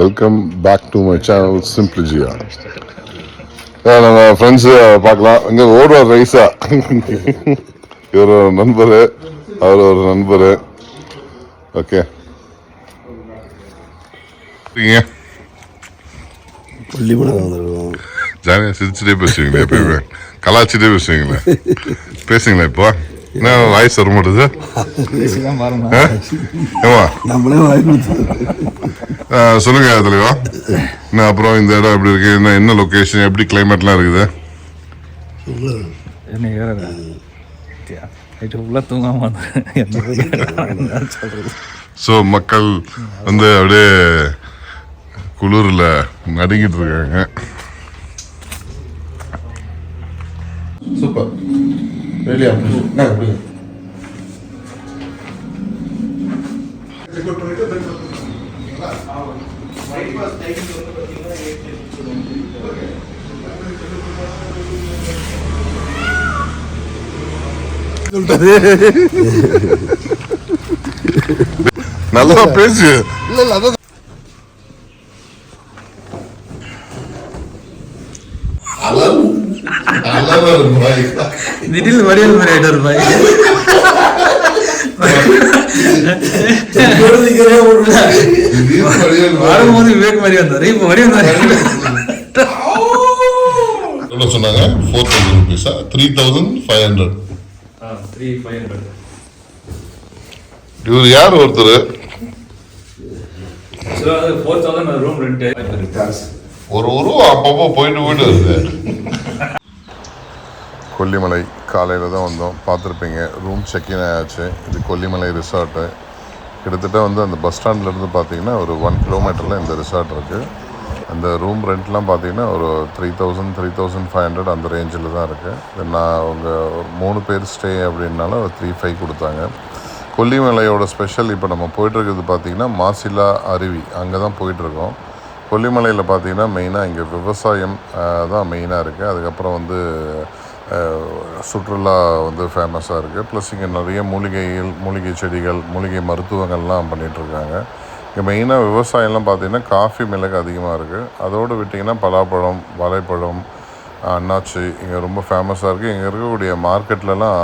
Welcome back to my channel simply Jiya. நம்ம friends பார்க்கலாம். இங்கே ஓடுவார் ரைஸா. இவர் ஒரு நண்பர், அவர் ஒரு நண்பர். ஓகே, ஜாலியாக சிரிச்சுட்டே பேசுவீங்களே, எப்பயுமே கலாச்சிட்டே பேசுவீங்களே. பேசுங்களேன் இப்போ. என்ன வாய்ஸ் வர மாட்டேது? சொல்லுங்க தலைவா. என்ன அப்புறம் இந்த இடம் எப்படி இருக்கு? என்ன லொகேஷன், எப்படி கிளைமேட்லாம் இருக்குது? ஸோ மக்கள் வந்து அப்படியே குளிரில் நடுங்கிட்டு இருக்காங்க. சூப்பர். ரெடியா? நல்லா பேசு. திடீர்னு வடிவல் மாதிரி ஆயிட்டாரு பாய். வரும்போது விவேக் மாதிரி வந்தாரு, இப்ப வடிவல் மாதிரி. எவ்வளோ சொன்னாங்க? 4,000 rupees. 3,500. இவர் யார் ஒருத்தர்? ஒரு உருவம் அப்பப்போ போயிட்டு வருது. கொல்லிமலை காலையில் தான் வந்தோம், பார்த்துருப்பீங்க. ரூம் செக்இன் ஆயாச்சு. இது கொல்லிமலை ரிசார்ட்டு. கிட்டத்தட்ட வந்து அந்த பஸ் ஸ்டாண்ட்லேருந்து பார்த்தீங்கன்னா ஒரு 1 கிலோமீட்டரில் இந்த ரிசார்ட் இருக்குது. அந்த ரூம் ரெண்ட்லாம் பார்த்தீங்கன்னா ஒரு 3,000 3,500 அந்த ரேஞ்சில் தான் இருக்குது. நான் அவங்க ஒரு 3 பேர் ஸ்டே அப்படின்னால ஒரு 3,500 கொடுத்தாங்க. கொல்லிமலையோட ஸ்பெஷல் இப்போ நம்ம போயிட்டுருக்கிறது பார்த்திங்கன்னா மாசிலா அருவி, அங்கே தான் போயிட்டுருக்கோம். கொல்லிமலையில் பார்த்திங்கன்னா மெயினாக இங்கே விவசாயம் தான் மெயினாக இருக்குது. அதுக்கப்புறம் வந்து சுற்றுலா வந்து ஃபேமஸாக இருக்குது. ப்ளஸ் இங்கே நிறைய மூலிகை செடிகள், மூலிகை மருத்துவங்கள்லாம் பண்ணிகிட்ருக்காங்க. இங்கே மெயினாக விவசாயம்லாம் பார்த்திங்கன்னா காஃபி, மிளகு அதிகமாக இருக்குது. அதோடு விட்டிங்கன்னா பலாப்பழம், வாழைப்பழம், அன்னாச்சி இங்கே ரொம்ப ஃபேமஸாக இருக்குது. இங்கே இருக்கக்கூடிய மார்க்கெட்லலாம்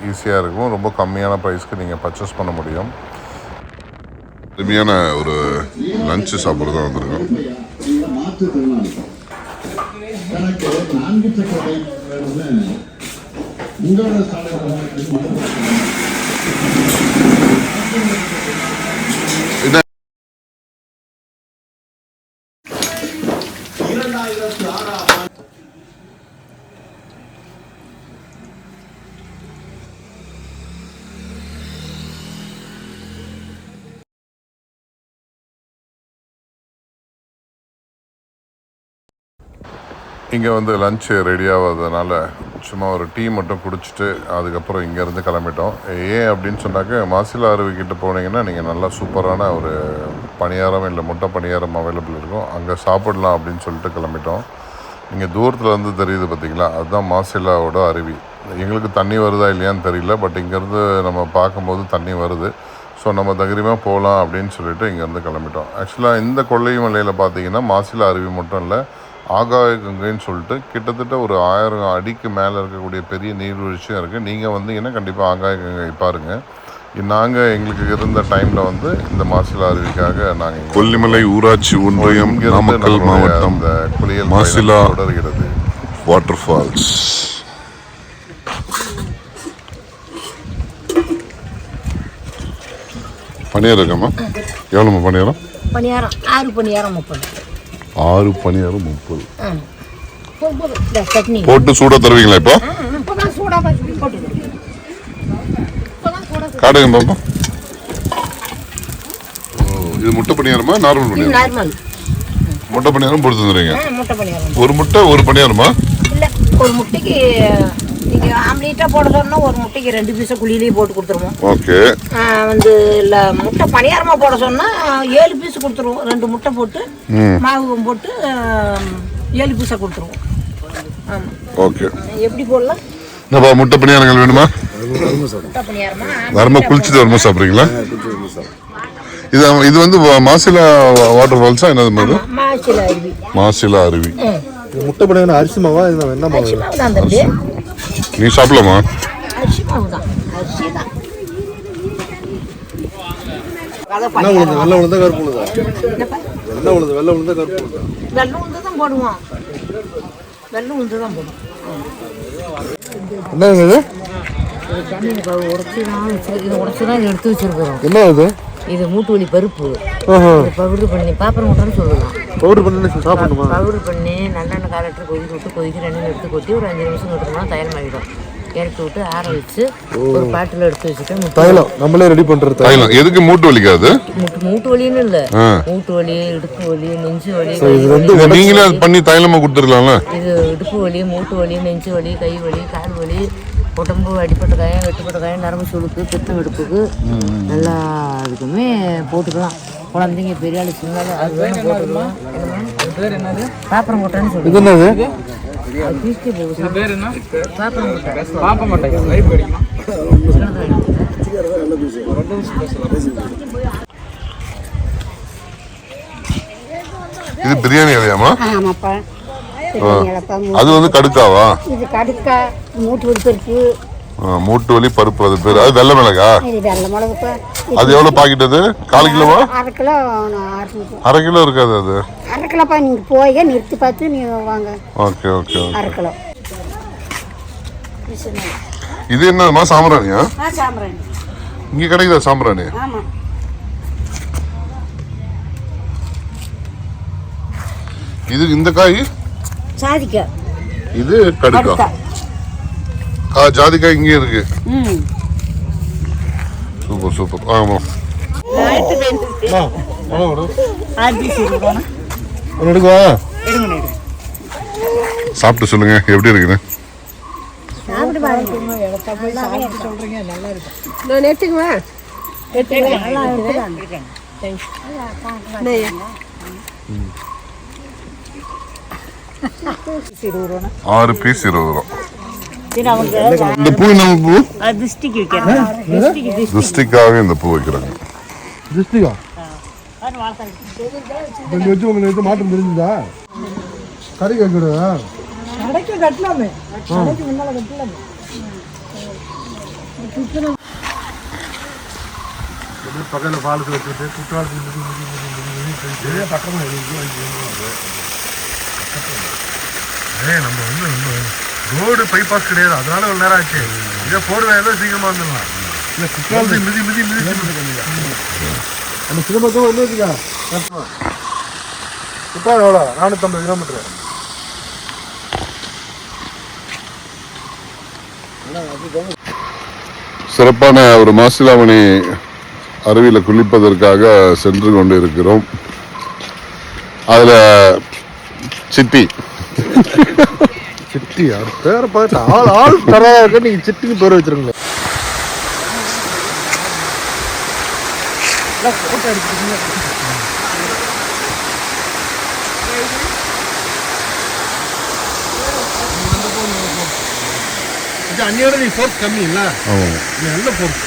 ஈஸியாக இருக்கும். ரொம்ப கம்மியான ப்ரைஸ்க்கு நீங்கள் பர்ச்சேஸ் பண்ண முடியும். அருமையான ஒரு லஞ்சு சாப்பிட்றது தான் வந்திருக்கோம். இங்கே வந்து லஞ்சு ரெடி ஆகாததுனால சும்மா ஒரு டீ மட்டும் குடிச்சிட்டு அதுக்கப்புறம் இங்கேருந்து கிளம்பிட்டோம். ஏன் அப்படின்னு சொன்னாக்க, மாசிலா அருவிக்கிட்ட போனீங்கன்னா நீங்கள் நல்லா சூப்பரான ஒரு பணியாரம் இல்லை முட்டை பணியாரம் அவைலபிள் இருக்கும், அங்கே சாப்பிடலாம் அப்படின்னு சொல்லிட்டு கிளம்பிட்டோம். இங்கே தூரத்தில் வந்து தெரியுது பார்த்திங்களா, அதுதான் மாசிலாவோட அருவி. எங்களுக்கு தண்ணி வருதா இல்லையான்னு தெரியல, பட் இங்கேருந்து நம்ம பார்க்கும்போது தண்ணி வருது. ஸோ நம்ம தைரியமாக போகலாம் அப்படின்னு சொல்லிட்டு இங்கேருந்து கிளம்பிட்டோம். ஆக்சுவலாக இந்த கொல்லிமலையில் பார்த்தீங்கன்னா மாசிலா அருவி மட்டும் இல்லை, ஆகாய கங்கைன்னு சொல்லிட்டு கிட்டத்தட்ட ஒரு 1000 அடிக்கு மேலே இருக்கக்கூடிய பெரிய நீர்வீழ்ச்சியும் இருக்குது. நீங்கள் வந்தீங்கன்னா கண்டிப்பாக ஆகாய கங்கை பாருங்கள். நாங்கள் எங்களுக்கு இருந்த டைமில் வந்து இந்த மாசிலா அருவிக்காக நாங்கள் கொல்லிமலை ஊராட்சி ஒன்றியம், நாமக்கல் மாவட்டம், இந்த குளியல் மாசிலா தொடர்கிறது வாட்டர் ஃபால்ஸ். பணியாரம் இருக்காம்மா? எவ்வளோம்மா பணியாரம்? 6 பணியாரம் 30. 6 பணியாரம் 30. போட்டு சூடாக தருவீங்களா இப்போ? காடுங்க பாப்பா. இது முட்டை பணியாரமா நார்மல் பணியாரம்? முட்டை பணியாரம் போட்டு தந்துடுறீங்க. ஒரு முட்டை ஒரு பணியாரமா? இல்லை, ஒரு முட்டைக்கு நீங்கள் ஆம்லேட்டாக போட சொன்னால் ஒரு முட்டைக்கு 2 பீஸை குழியிலேயே போட்டு கொடுத்துருவோம். ஓகே. வந்து இல்லை முட்டை பணியாரமாக போட சொன்னால் 7 பீஸ் கொடுத்துருவோம். 2 முட்டை போட்டு மாவு போட்டு 7 பீஸாக கொடுத்துருவோம். ஆமாம். ஓகே. எப்படி போடலாம்? என்னப்பா முட்டை பணியாரங்கள் வேணுமா? முட்டை பணியாரமா? வரமா குளிச்சுட்டு வரமா சாப்பிட்றீங்களா? இது வந்து மாசிலா வாட்டர் ஃபால்ஸா என்னது மாதிரி? மாசிலா அருவி. மாசிலா அருவி. முட்டை பண்ண அரிசி மாவா என்ன மாவு? அரிசி மாவு தான் தம்பி. நீ சாப்பிடலாமா? அரிசி மாவு தான். அரிசி தான். வெள்ளை உளுந்தா கருப்பு உளுந்தா? வெள்ளை உளுந்தா கருப்பு உளுந்தா? வெள்ளை உளுந்து தான் போடுவோம். வெள்ளை உளுந்து தான் போடுவோம். என்ன இது? உடச்சி தான் எடுத்து வச்சிருக்கிறோம். என்ன இது? இது மூட்டு வலி பருப்பு. பவுடர் பண்ணி பாப்பரம் மூட்டைன்னு சொல்லலாம். பவுடர் பண்ணி சாப்பிடணுமா? பவுடர் பண்ணி நல்லெண்ணெய் காலட்டு கொதிக்க ரெண்டு எடுத்து கொட்டி ஒரு 5 நிமிஷம் விட்டுருந்தோம்னா தைலம் ஆகிடும். இறக்கி விட்டு ஆற வச்சு ஒரு பாட்டில் எடுத்து வச்சுட்டு தைலம் நம்மளே ரெடி பண்றது. தைலம் எதுக்கு? மூட்டு வலிக்காது? மூட்டு வலின்னு இல்லை, மூட்டு வலி, இடுப்பு வலி, நெஞ்சு வலி. நீங்களே பண்ணி தைலமா கொடுத்துருக்கலாம்ல. இது இடுப்பு வலி, மூட்டு வலி, நெஞ்சு வலி, கை வலி, கால் வலி, உடம்பு அடிப்பட்ட காயம், வெட்டுப்பட்ட காயம், நரம்பு சுளுக்கு, பித்தம் வெடுப்புக்கு நல்லா இதுக்குமே போட்டுக்கலாம். குழந்தைங்க பெரிய ஆளு சின்ன ஆளு அது வேணும் போட்டுக்கலாம். என்னது பாப்பரம் கொட்டைன்னு சொல்லி. இது என்னது? பேர் என்ன? பாப்பரம் கொட்டை. பாப்ப மாட்டேன். இது பிரியாணி இலையாமா? ஆமாப்பா. அது வந்து கடுக்காவா? இது கடுக்கா, மூட்டு வலி பருப்பு. மூட்டு வலி பருப்பு அது பேர். அது வெள்ளை மிளகா? இது வெள்ளை மிளகுப்பா. அது எவ்வளோ பாக்கெட்? அது 1/4 கிலோவா? 1/2 கிலோ. 1/2 கிலோ இருக்காது அது. 1/2 கிலோப்பா. நீங்க போய் நிறுத்தி பார்த்து நீ வாங்க. Okay okay. 1/2 கிலோ. இது என்னமா சாம்பிராணியா? சாம்பிராணி இங்க கிடைக்குதா சாம்பிராணி? ஆமா. இது இந்த காய் சாதிக்கா. இது கடுக்கா. ஜாதிக்காய் இங்கே இருக்கு. Super super. ஆமா சாப்பிட்டு சொல்லுங்க எப்படி இருக்குன்னு. எடுத்துக்குவேன். 6 பீஸ் 20 ரூபா. இந்த பூ என்ன பூ? திருஷ்டிக்காக இந்த பூ வைக்கிறாங்க. திருஷ்டிகா வச்சு உங்களுக்கு மாற்றம் தெரிஞ்சுதா? கறி கேட்குறா கட்டலாமே. பக்கத்தில் ஃபால்ஸ் வச்சுட்டு குற்றாலத்துக்கு பக்கமாக நம்ம வந்து ரோடு பைபாஸ் கிடையாது, அதனால ஒரு நேரம் ஆச்சு. இதே போர்வே ஏதோ சீக்கிரமா வந்துடலாம். இல்லை குற்றாலத்துக்கு மிதி மிதி மிதி நம்ம சிதம்பரத்தும் வந்து வச்சுக்கா. குற்றாலம் எவ்வளோ? 450 கிலோமீட்டர். சிறப்பான ஒரு மாசிலாமணி அருவியில் குளிப்பதற்காக சென்று கொண்டு இருக்கிறோம். அதில் சிட்டி சிட்டி அவர் பேரை பார்த்து ஆள் தரதா இருக்க. நீங்கள் சிட்டின்னு பேர் வச்சுருங்க. ஃபோட்டோ எடுத்துக்கிங்க. அன்னையோட நீ ஃபோர்ஸ் கம்மி இல்லை? நீ நல்ல ஃபோர்ஸ்.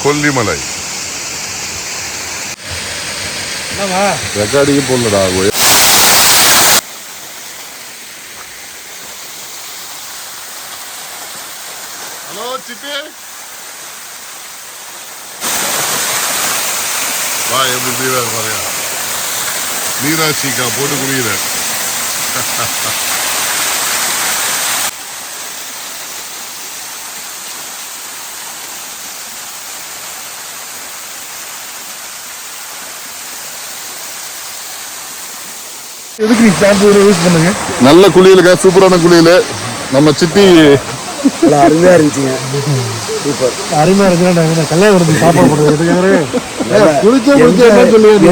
கொல்லிமலை ரெக்கார்டிங் போடலடா. ஹலோ சிட்டி வா. எப்படி தீவிர பாருங்க. நீராட்சிக்கா போட்டு குடிக்கிறேன். எதுக்கு நீ ஷாம்பு யூஸ் பண்ணுங்க? நல்ல குளியலுக்கா, சூப்பரான குளியல். நம்ம சித்தி அருமையா இருந்துச்சுங்க. சூப்பர். அருமையா இருக்குன்னா கல்யாணம் வந்து சாப்பாடு போடுறது குளிச்ச என்ன சொல்லுவீங்க?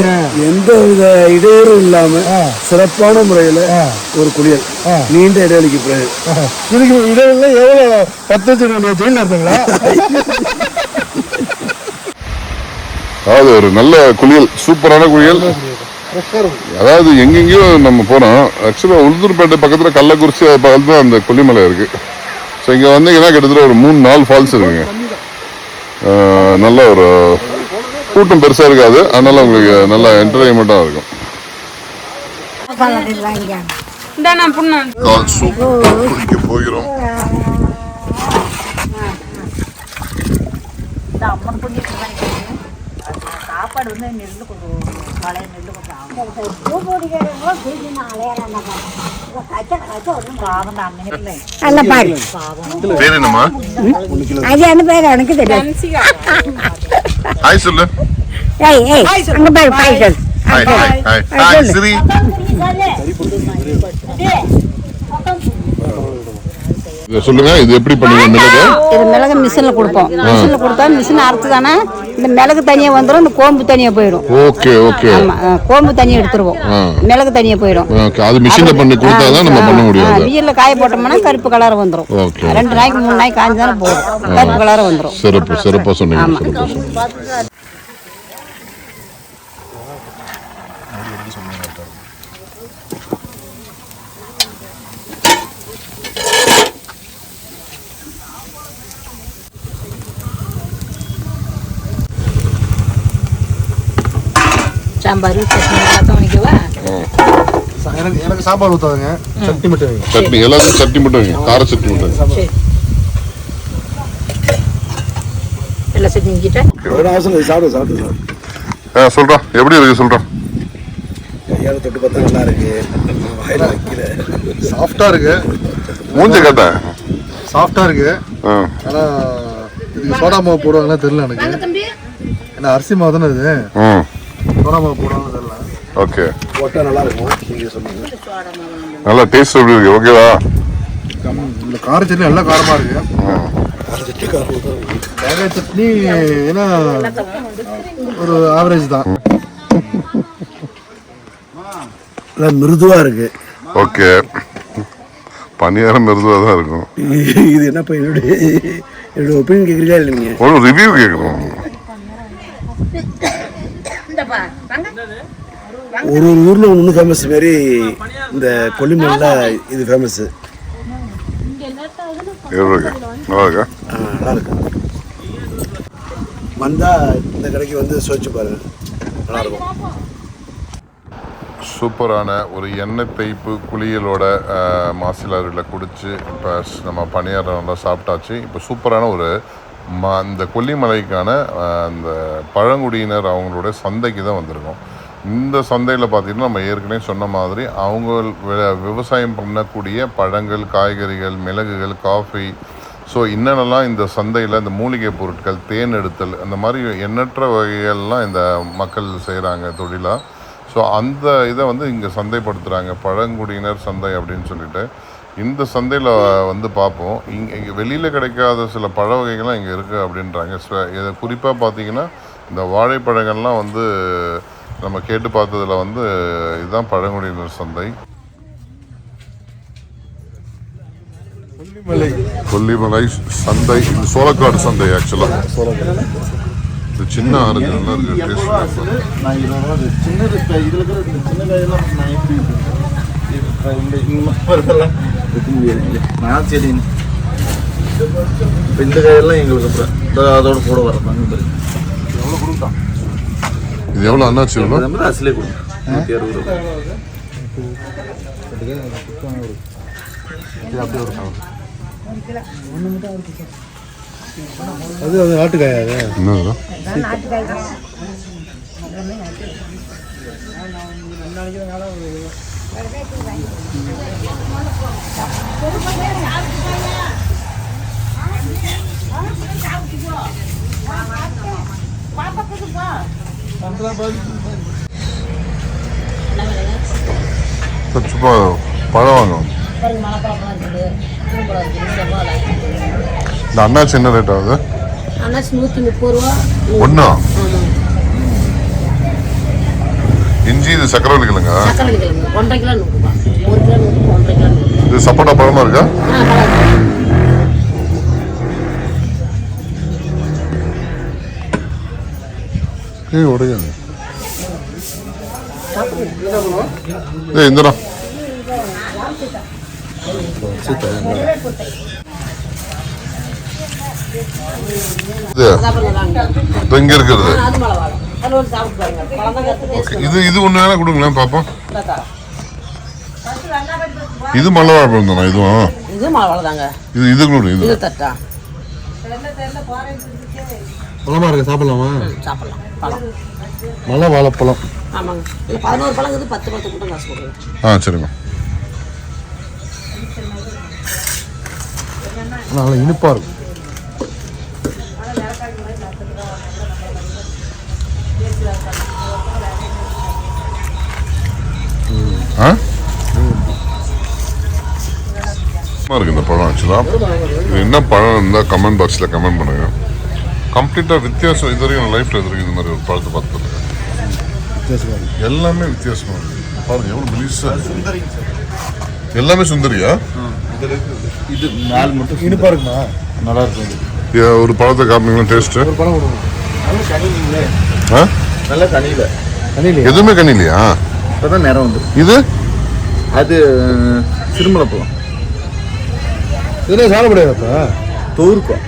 எந்த வித இடையூறும் இல்லாம சிறப்பான முறையில ஒரு குளியல் நீண்ட இடைவெளிக்கு பிறகு. இதுக்கு இடையில எவ்வளவு 10 ஜெயில் நடத்துங்களா? அதாவது ஒரு நல்ல குளியல், சூப்பரான குளியல். அதாவது எங்கெங்கயோ நம்ம போறோம். ஆக்சுவலா உளுந்தூர்பேட்டை பக்கத்துல கள்ளக்குறிச்சி பக்கத்துல அந்த கொல்லிமலை இருக்கு. ஸோ இங்க வந்தீங்கன்னா கிட்டத்தட்ட ஒரு 3-4 ஃபால்ஸ் இருக்குங்க. நல்ல ஒரு கூட்டம் பெருசா இருக்காது, அதனால உங்களுக்கு நல்ல என்டர்டைன்மெண்டா இருக்கும். கால் சூப் குடிக்க போகிறோம். சாப்பாடு வந்து நெல்லு கொஞ்சம் பழைய நெல்லு கொஞ்சம் பேர் என்னம்மா? அது என்ன பேர் எனக்கு தெரியும். ஹாய் சொல்லு. அங்க பேர் பாய் சொல். Hi hi hi hi Sri. இதை சொல்லுங்க, இது எப்படி பண்ணுவீங்க? மிளகு இது மிளகு மிஷினில் கொடுப்போம். மிஷினில் கொடுத்தா மிஷின் அறுத்து தானே இந்த மிளகு தனியாக வந்துடும், இந்த கோம்பு தனியாக போயிடும். Okay okay. ஆமாம், கோம்பு தனியாக எடுத்துருவோம், மிளகு தனியாக போயிடும். ஓகே, அது மிஷினில் பண்ணி கொடுத்தா தான் நம்ம பண்ண முடியும். வெயிலில் காய போட்டோம்னா கருப்பு கலர் வந்துடும். ஓகே. 2 நாளைக்கு 3 நாளைக்கு காய்ஞ்சாலும் போதும், கருப்பு கலர் வந்துடும். சிறப்பு, சிறப்பாக சொன்னீங்க. சாம்பார் சட்னி எல்லாத்தையும் வைக்கவா? எனக்கு சாப்பாடு ஊத்தாதுங்க, சட்னி மட்டும் வைங்க. சட்னி எல்லாத்தையும் சட்னி மட்டும் வைங்க, கார சட்னி மட்டும். எல்லா சட்னி வச்சுட்டேன். சொல்றான், எப்படி இருக்கு சொல்றான். கையால தொட்டு பார்த்தா நல்லா இருக்கு, வாயில வைக்கல. சாஃப்டா இருக்கு, மூஞ்சி கேட்டேன். சாஃப்டா இருக்கு. ஆனா இதுக்கு சோடா மாவு போடுவாங்களா தெரியல எனக்கு. ஏன்னா அரிசி மாவு தானே இது, சோடா மாவு போடுவாங்க தெரியல. ஓகே, போட்டா நல்லா இருக்கும். நீங்க சொன்னீங்க நல்லா டேஸ்ட் எப்படி இருக்கு? ஓகேவா? இந்த கார சட்னி நல்லா காரமா இருக்கு. தேங்காய் சட்னி ஏன்னா ஒரு ஆவரேஜ் தான். நல்லா மிருதுவா இருக்கு. ஓகே, பனியாரம் மிருதுவாக தான் இருக்கும். இது என்னப்பா என்னோட ஒப்பீனியன் கேட்குறீங்களா இல்லைங்க? ஒரு ரிவ்யூ கேட்குறோம். ஒரு ஊர்ல ஒன்று ஃபேமஸ் மாரி இந்த கொல்லிமலையில இது ஃபேமஸ். நல்லா இருக்கா? நல்லா இருக்கு. வந்தா இந்த கடைக்கு வந்து சோச்சு பாருங்க, நல்லா இருக்கும். சூப்பரான ஒரு எண்ணெய் தேய்ப்பு குளியலோட மாசிலாரில் குடிச்சு இப்போ நம்ம பனியாரம் நல்லா சாப்பிட்டாச்சு. இப்போ சூப்பரான ஒரு இந்த கொல்லிமலைக்கான அந்த பழங்குடியினர் அவங்களோட சந்தைக்கு தான் வந்திருக்கோம். இந்த சந்தையில் பார்த்திங்கன்னா நம்ம ஏற்கனவே சொன்ன மாதிரி அவங்க விவசாயம் பண்ணக்கூடிய பழங்கள், காய்கறிகள், மிளகுகள், காஃபி, ஸோ என்னென்னலாம் இந்த சந்தையில் இந்த மூலிகை பொருட்கள், தேன் எடுத்தல், அந்த மாதிரி எண்ணற்ற வகைகள்லாம் இந்த மக்கள் செய்கிறாங்க தொழிலாக. ஸோ அந்த இதை வந்து இங்கே சந்தைப்படுத்துகிறாங்க, பழங்குடியினர் சந்தை அப்படின்னு சொல்லிட்டு. இந்த சந்தையில் வந்து பார்ப்போம், இங்கே வெளியில் கிடைக்காத சில பழ வகைகள்லாம் இங்கே இருக்குது அப்படின்றாங்க. இதை குறிப்பாக பார்த்திங்கன்னா இந்த வாழைப்பழங்கள்லாம் வந்து நம்ம கேட்டு பார்த்ததில் வந்து இதுதான் பழங்குடியினர் சந்தை. கொல்லிமலை சந்தை, இந்த சோளக்காடு சந்தை. ஆக்சுவலாக இது சின்ன ஆறு நல்லா இருக்கு. இந்த காயெல்லாம் எங்களுக்கு அதோட கூட வரப்பாங்க. எவ்வளோ கொடுத்தான்? இது எவ்வளோ அண்ணாச்சு? அசிலே கொடுங்க, 160 ரூபா. அது அது நாட்டுக்காயா? அது என்ன சும்மா பழம் வாங்க. மலைப்பழம் இருக்குது, இந்த அண்ணாச்சி என்ன ரேட் ஆகுது? அண்ணாச்சி 130 ரூபா. ஒன்றா? இஞ்சி இது சக்கரவள்ளி கிழங்கா? சக்கரவள்ளி கிழங்கு 1.5 கிலோ 100 ரூபா. 1 கிலோ 100, 1.5 கிலோ 100. இது சப்போட்டா பழமா இருக்கா? உடையாது. இந்தடா இங்க இருக்கிறது. இது இது ஒண்ணு வேணா கொடுங்களேன் பாப்போம். இது மலை வாழைப்பழம் தானே? இதுவும் இது மலை தாங்க. இது இது கொடு. இது தட்டா பழமா இருக்கு, சாப்பிடலாமா? சாப்பிடலாம். பழம் மலை வாழைப்பழம். ஆமாங்க. இது 11 பழம் இருக்குது. 10 பழத்துக்கு மட்டும் காசு கொடுக்குறேன். சரிங்க. நல்லா இனிப்பா இருக்கும். இருக்கு இந்த பழம். ஆக்சுவலாக இது என்ன பழம் இருந்தால் கமெண்ட் பாக்ஸில் கமெண்ட் பண்ணுங்க. கம்ப்ளீட்டாக வித்தியாசம். இது வரைக்கும் லைஃப்பில் இது வரைக்கும் இந்த மாதிரி ஒரு பழத்தை பார்த்துருக்கேன். எல்லாமே வித்தியாசமாக இருக்குது. பாருங்க எவ்வளோ மெலிசா. எல்லாமே சுந்தரியா? இது 4 மட்டும் இனிப்பா இருக்குமா? நல்லா இருக்கும். ஒரு பழத்தை காமிங்களா டேஸ்ட்டு? ஒரு பழம் கொடுங்க. நல்ல கனியிலே. நல்ல கனியில. கனியில எதுவுமே கனி இல்லையா? இப்பதான் நேரம் வந்து. இது அது சிறுமலைப்பழம். இதெல்லாம் சாப்பிடாதப்பா. தோறுக்கும்.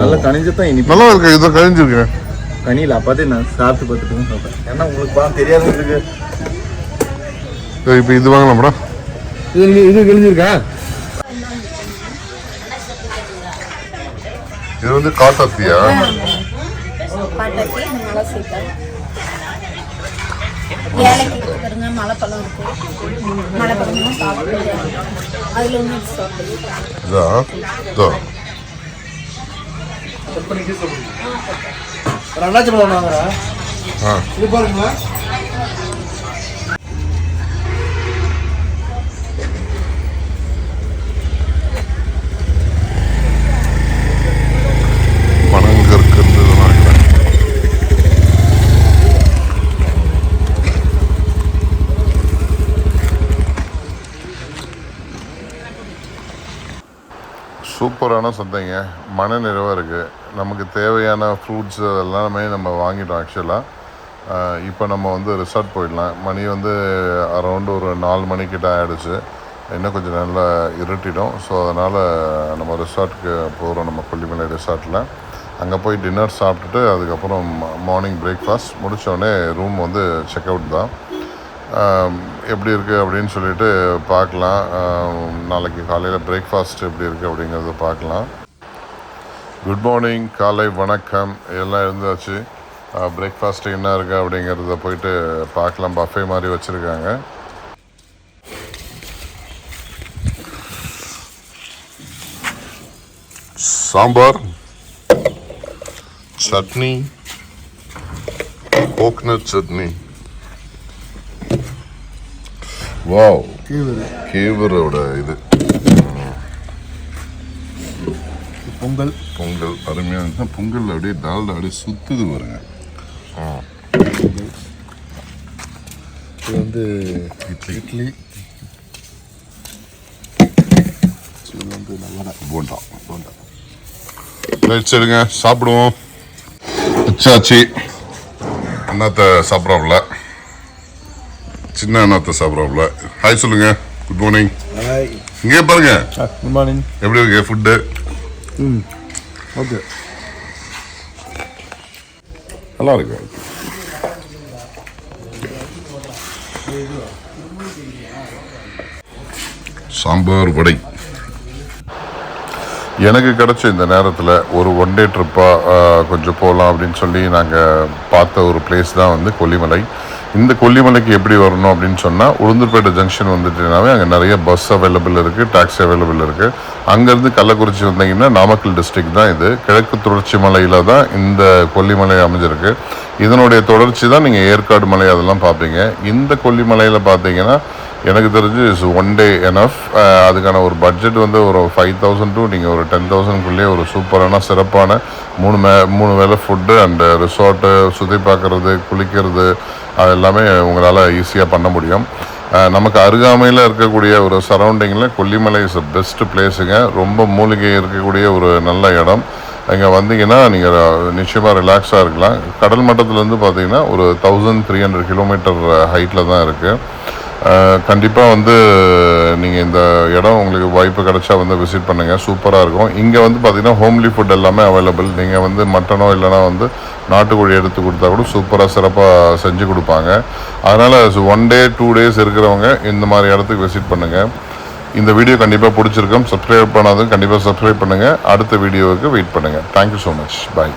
நல்ல கனிஞ்சதான் இனிப்பு. நல்லா இருக்கு. இதை கழிஞ்சிருக்கேன் கனியில. அப்பாதே நான் சாப்பிட்டு பார்த்துட்டு தான் சாப்பிட்டேன். ஏன்னா உங்களுக்கு பழம் தெரியாதவங்களுக்கு. இப்போ இது வாங்கலாம் மேடம். இது கிழிஞ்சிருக்கா? இது வந்து காட்டாத்தியா? மலைப்பழம் இருக்கு. மலைப்பழம் சாப்பிட்டு அதில் ஒன்று இதா இதோ ஒரு அண்ணாச்சி பழம் வாங்குறா. இது பாருங்களா? பனங்கற்கண்டு வாங்கிக்கிறேன். சூப்பரான சந்தைங்க. மன நிறைவாக இருக்குது. நமக்கு தேவையான ஃப்ரூட்ஸ் எல்லாமே நம்ம வாங்கிட்டோம். ஆக்சுவலாக இப்போ நம்ம வந்து ரிசார்ட் போயிடலாம். மணி வந்து அரௌண்டு ஒரு 4 மணிக்கிட்ட ஆகிடுச்சு. இன்னும் கொஞ்சம் நல்லா இருட்டிடும். ஸோ அதனால் நம்ம ரிசார்ட்டுக்கு போகிறோம். நம்ம கொல்லிமலை ரிசார்ட்டில் அங்கே போய் டின்னர் சாப்பிட்டுட்டு அதுக்கப்புறம் மார்னிங் பிரேக்ஃபாஸ்ட் முடித்தோடனே ரூம் வந்து செக் அவுட் தான். எப்படி இருக்குது அப்படின்னு சொல்லிட்டு பார்க்கலாம். நாளைக்கு காலையில் பிரேக்ஃபாஸ்ட் எப்படி இருக்குது அப்படிங்கிறத பார்க்கலாம். குட் மார்னிங், காலை வணக்கம். எல்லாம் இருந்தாச்சு. பிரேக்ஃபாஸ்ட் என்ன இருக்குது அப்படிங்கிறத போயிட்டு பார்க்கலாம். பஃபே மாதிரி வச்சுருக்காங்க. சாம்பார், சட்னி, கோகனட் சட்னி. வாவ், கேவரோட இது பொங்கல். பொங்கல் அருமையாக இருந்தால் பொங்கல் அப்படியே டால்டா அப்படியே சுற்றுது பாருங்க. இது வந்து இட்லி. இட்லி. இது வந்து நல்லா போண்டா. ரைட் சரிங்க, சாப்பிடுவோம். வச்சாச்சு. அண்ணாத்தை சாப்பிட்றாப்புல, சின்ன அண்ணாத்தை சாப்பிட்றாப்புல. ஹாய் சொல்லுங்க. Good morning. இங்கே பாருங்க. Good morning. எப்படி இருக்கு ஃபுட்டு? ஓகே, நல்லா இருக்கு. சாம்பார் வடை எனக்கு கிடச்ச இந்த நேரத்தில் ஒரு ஒன் டே ட்ரிப்பாக கொஞ்சம் போகலாம் அப்படின்னு சொல்லி நாங்கள் பார்த்த ஒரு பிளேஸ் தான் வந்து கொல்லிமலை. இந்த கொல்லிமலைக்கு எப்படி வரணும் அப்படின்னு சொன்னால், உளுந்தூர்பேட்டை ஜங்ஷன் வந்துட்டீங்கன்னாவே அங்கே நிறைய பஸ் அவைலபிள் இருக்குது, டாக்ஸி அவைலபிள் இருக்குது. அங்கேருந்து கள்ளக்குறிச்சி வந்தீங்கன்னா நாமக்கல் டிஸ்ட்ரிக்ட் தான் இது. கிழக்கு தொடர்ச்சி மலையில் தான் இந்த கொல்லிமலை அமைஞ்சிருக்கு. இதனுடைய தொடர்ச்சி தான் நீங்கள் ஏற்காடு மலை அதெல்லாம் பார்ப்பீங்க. இந்த கொல்லிமலையில் பார்த்தீங்கன்னா எனக்கு தெரிஞ்சு இஸ் ஒன் டே எனஃப். அதுக்கான ஒரு பட்ஜெட் வந்து ஒரு 5,000 to நீங்கள் ஒரு 10,000க்குள்ளேயே ஒரு சூப்பரான சிறப்பான 3 வேளை ஃபுட்டு அண்டு ரிசார்ட்டு சுற்றி பார்க்குறது குளிக்கிறது அது எல்லாமே உங்களால் ஈஸியாக பண்ண முடியும். நமக்கு அருகாமையில் இருக்கக்கூடிய ஒரு சரௌண்டிங்கில் கொல்லிமலை இஸ் பெஸ்ட்டு பிளேஸுங்க. ரொம்ப மூலிகை இருக்கக்கூடிய ஒரு நல்ல இடம். இங்கே வந்தீங்கன்னா நீங்கள் நிச்சயமாக ரிலாக்ஸாக இருக்கலாம். கடல் மட்டத்துலேருந்து பார்த்தீங்கன்னா ஒரு 1300 கிலோமீட்டர் ஹைட்டில் தான் இருக்குது. கண்டிப்பாக வந்து நீங்கள் இந்த இடம் உங்களுக்கு வாய்ப்பு கிடைச்சா வந்து விசிட் பண்ணுங்கள், சூப்பராக இருக்கும். இங்கே வந்து பார்த்திங்கன்னா ஹோம்லி ஃபுட் எல்லாமே அவைலபிள். நீங்கள் வந்து மட்டனோ இல்லைனா வந்து நாட்டுக்கோழி எடுத்து கொடுத்தா கூட சூப்பராக சிறப்பாக செஞ்சு கொடுப்பாங்க. அதனால் 1 day 2 days இருக்கிறவங்க இந்த மாதிரி இடத்துக்கு விசிட் பண்ணுங்கள். இந்த வீடியோ கண்டிப்பாக பிடிச்சிருக்கோம். சப்ஸ்கிரைப் பண்ணாதும் கண்டிப்பாக சப்ஸ்கிரைப் பண்ணுங்கள். அடுத்த வீடியோவுக்கு வெயிட் பண்ணுங்கள். Thank you so much. பாய்.